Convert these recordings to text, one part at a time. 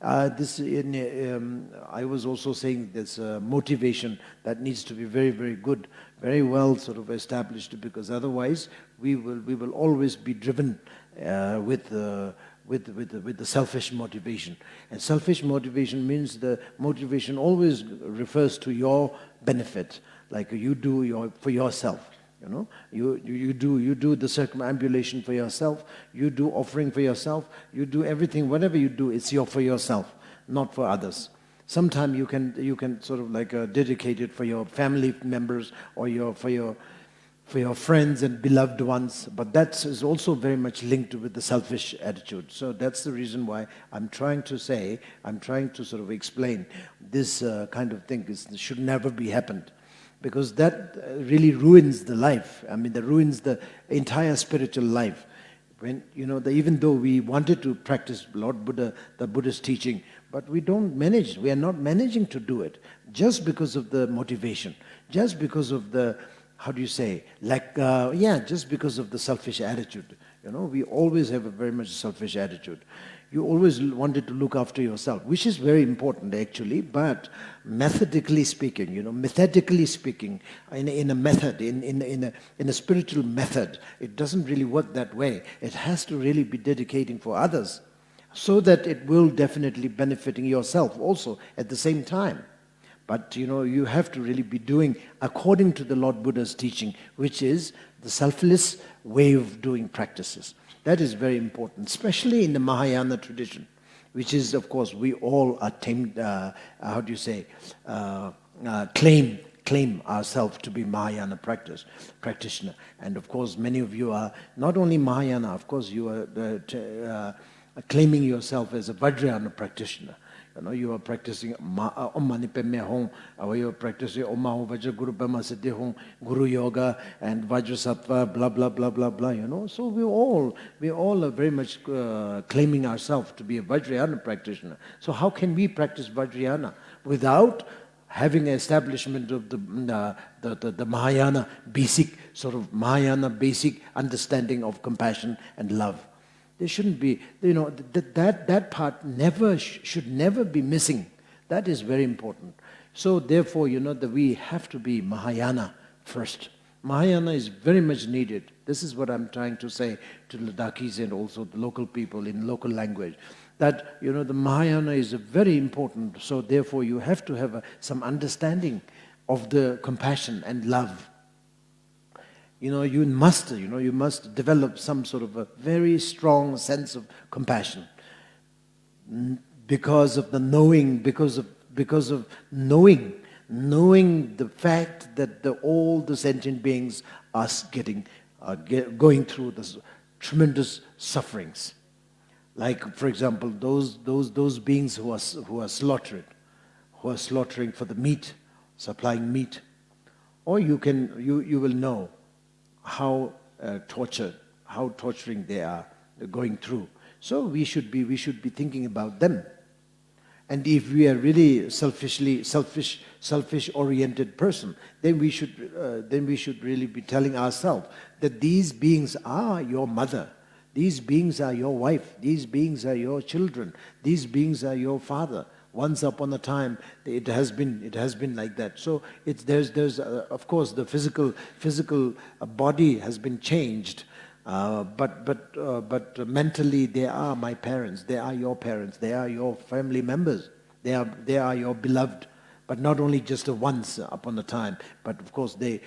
I was also saying this motivation that needs to be very, very good, very well sort of established, because otherwise we will always be driven with the selfish motivation. And selfish motivation means the motivation always refers to your benefit, like you do for yourself. You know, you do the circumambulation for yourself, you do offering for yourself, you do everything, whatever you do, it's for yourself, not for others. Sometimes you can sort of like dedicate it for your family members or for your friends and beloved ones, but that is also very much linked with the selfish attitude. So that's the reason why I'm trying to sort of explain this kind of thing should never be happened. Because that really ruins the life. I mean, that ruins the entire spiritual life. When even though we wanted to practice the Buddha's teaching, but we don't manage. We are not managing to do it just because of the motivation, just because of the just because of the selfish attitude. We always have a very much selfish attitude. You always wanted to look after yourself, which is very important actually, but methodically speaking, methodically speaking, in a method, in a spiritual method, it doesn't really work that way. It has to really be dedicating for others, so that it will definitely benefiting yourself also at the same time. But you have to really be doing according to the Lord Buddha's teaching, which is the selfless way of doing practices. That is very important, especially in the Mahayana tradition, which is, of course, we all are claim ourselves to be Mahayana practitioner. And of course, many of you are not only Mahayana, of course, you are claiming yourself as a Vajrayana practitioner. You are practicing Om Mani Padme Hum, or you are practicing Om Maho Vajra Guru Brahma Siddhi Hum, Guru Yoga, and Vajrasattva, blah, blah, blah, blah, blah, So we all are very much claiming ourselves to be a Vajrayana practitioner. So how can we practice Vajrayana without having an establishment of the Mahayana basic, Mahayana basic understanding of compassion and love? There shouldn't be, that part should never be missing. That is very important. So therefore, that we have to be Mahayana first. Mahayana is very much needed. This is what I'm trying to say to Ladakis and also the local people in local language. That, the Mahayana is very important. So therefore, you have to have some understanding of the compassion and love. You must develop some sort of a very strong sense of compassion because of the knowing, because of knowing the fact that all the sentient beings are going through this tremendous sufferings. Like, for example, those beings who are slaughtering for the meat, supplying meat, or you will know how torturing they are going through. So we should be thinking about them. And if we are really selfish oriented person, then we should really be telling ourselves that these beings are your mother, these beings are your wife, these beings are your children, these beings are your father. Once upon a time, it has been like that. So there's of course the physical body has been changed, but mentally they are my parents, they are your parents, they are your family members, they are your beloved. But not only just once upon a time, but of course it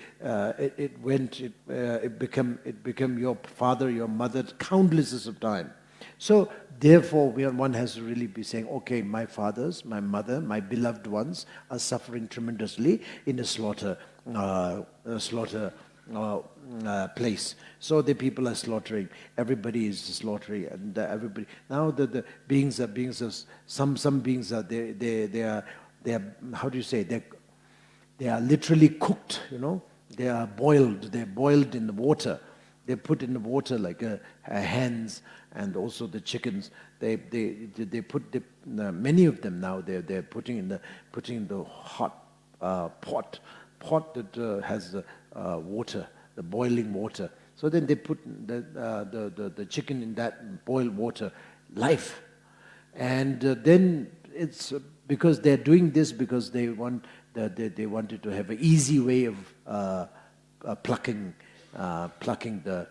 became your father, your mother, countless of time. So therefore, one has to really be saying, okay, my fathers, my mother, my beloved ones are suffering tremendously in a slaughter place. So the people are slaughtering. Everybody is slaughtering, and everybody. Now the beings are some beings are they are how do you say, they are literally cooked. They are boiled. They're boiled in the water. They put in the water like hens and also the chickens. They put many of them now. They're putting in the hot pot that has the water, the boiling water. So then they put the chicken in that boiled water, live. And then it's because they're doing this because they wanted to have an easy way of plucking the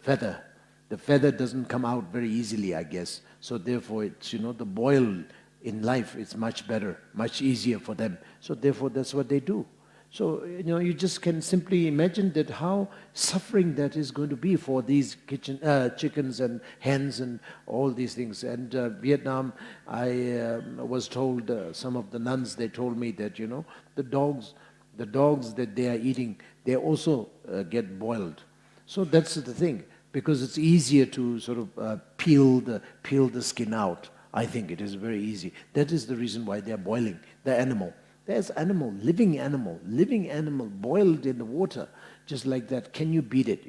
feather. The feather doesn't come out very easily, I guess. So therefore, it's, the boil in life is much better, much easier for them. So therefore, that's what they do. So, you just can simply imagine that how suffering that is going to be for these chickens and hens and all these things. And Vietnam, I was told, some of the nuns, they told me that, the dogs that they are eating, they also get boiled. So that's the thing, because it's easier to sort of peel the skin out. I think it is very easy. That is the reason why they are boiling the animal. There's living animal, boiled in the water, just like that. Can you beat it?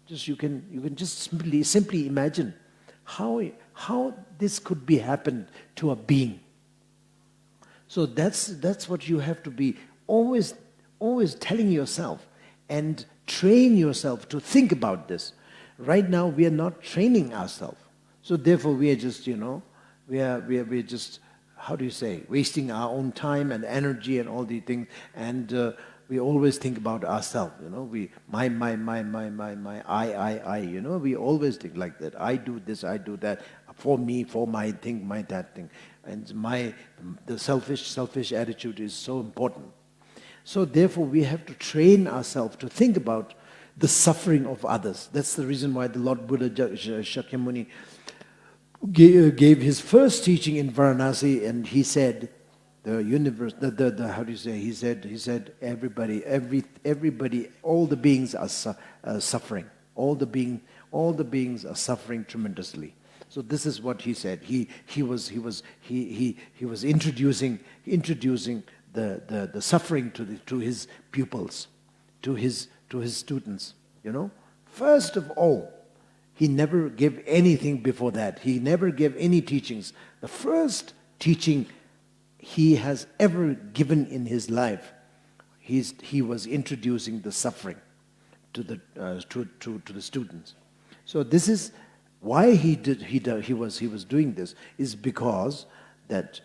Just you can just simply imagine how this could be happened to a being. So that's what you have to be always telling yourself and train yourself to think about this. Right now we are not training ourselves, so therefore we are just we are just, how do you say, wasting our own time and energy and all these things, and we always think about ourselves. We my I. We always think like that. I do this, I do that, for me, for my thing, my that thing, and the selfish attitude is so important. So therefore, we have to train ourselves to think about the suffering of others. That's the reason why the Lord Buddha Shakyamuni gave his first teaching in Varanasi, and he said, the universe, how do you say? He said, everybody, all the beings are suffering. All the beings are suffering tremendously. So this is what he said. He was introducing the suffering to his pupils, to his students. First of all, he never gave anything before that. He never gave any teachings. The first teaching he has ever given in his life, he was introducing the suffering to the students. So this is why he was doing this, is because that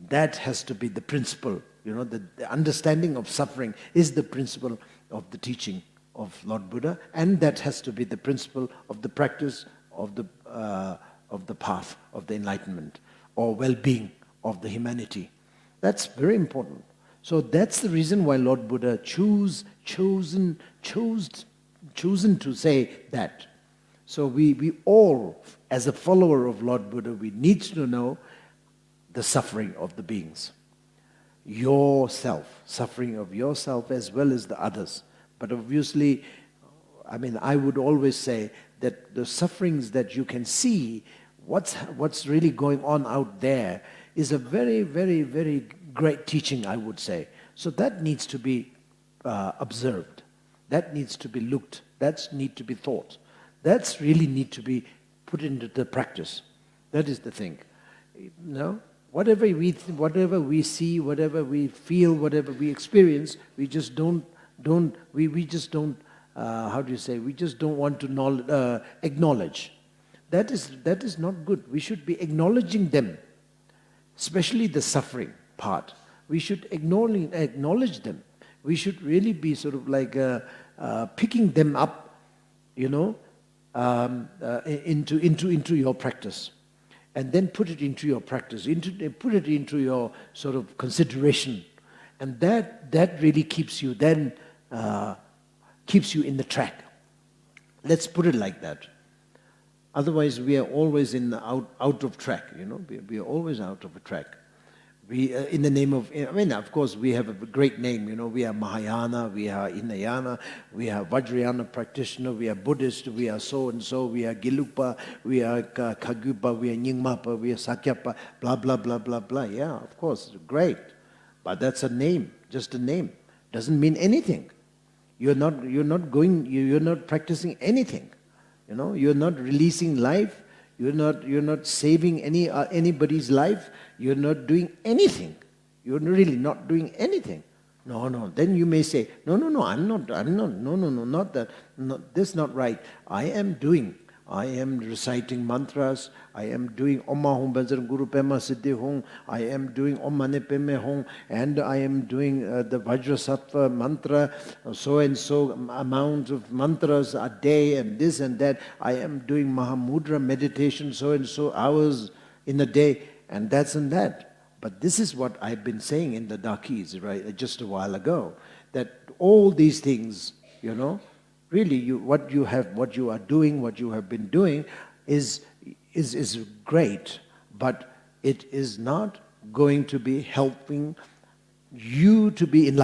that has to be the principle. The understanding of suffering is the principle of the teaching of Lord Buddha, and that has to be the principle of the practice of the path of the enlightenment or well-being of the humanity. That's very important. So that's the reason why Lord Buddha chosen to say that. So we all, as a follower of Lord Buddha, we need to know the suffering of the beings. Yourself, suffering of yourself as well as the others. But obviously, I would always say that the sufferings that you can see, what's really going on out there, is a very, very, very great teaching, I would say. So that needs to be observed. That needs to be looked. That needs to be thought. That's really need to be put into the practice. That is the thing. Whatever we see, whatever we feel, whatever we experience, we just don't. We just don't. How do you say? We just don't want to acknowledge. That is not good. We should be acknowledging them, especially the suffering part. We should acknowledge them. We should really be sort of like picking them up, into your practice, and then put it into your practice, put it into your sort of consideration, and that really keeps you in the track. Let's put it like that. Otherwise, we are always out of track. We are always out of a track. We, in the name of, of course, we have a great name. We are Mahayana, we are Hinayana, we are Vajrayana practitioner, we are Buddhist, we are so and so, we are Gelugpa, we are Kagyupa, we are Nyingmapa, we are Sakyapa, blah blah blah blah blah. Yeah, of course, great, but that's a name, just a name. Doesn't mean anything. You're not practicing anything. You're not releasing life. You're not saving anybody's life. You're not doing anything. You're really not doing anything. No. Then you may say, no, I'm not, no, not that, this is not right. I am reciting mantras, I am doing Om Hum Bajrang Guru Pema Siddhi Hum, I am doing Om Mane Peme Hum, and I am doing the Vajra Sattva mantra, so and so amount of mantras a day, and this and that. I am doing Mahamudra meditation, so and so hours in a day, and that's and that. But this is what I've been saying in the Dakis, right, just a while ago, that all these things, really what you are doing, what you have been doing is great, but it is not going to be helping you to be enlightened.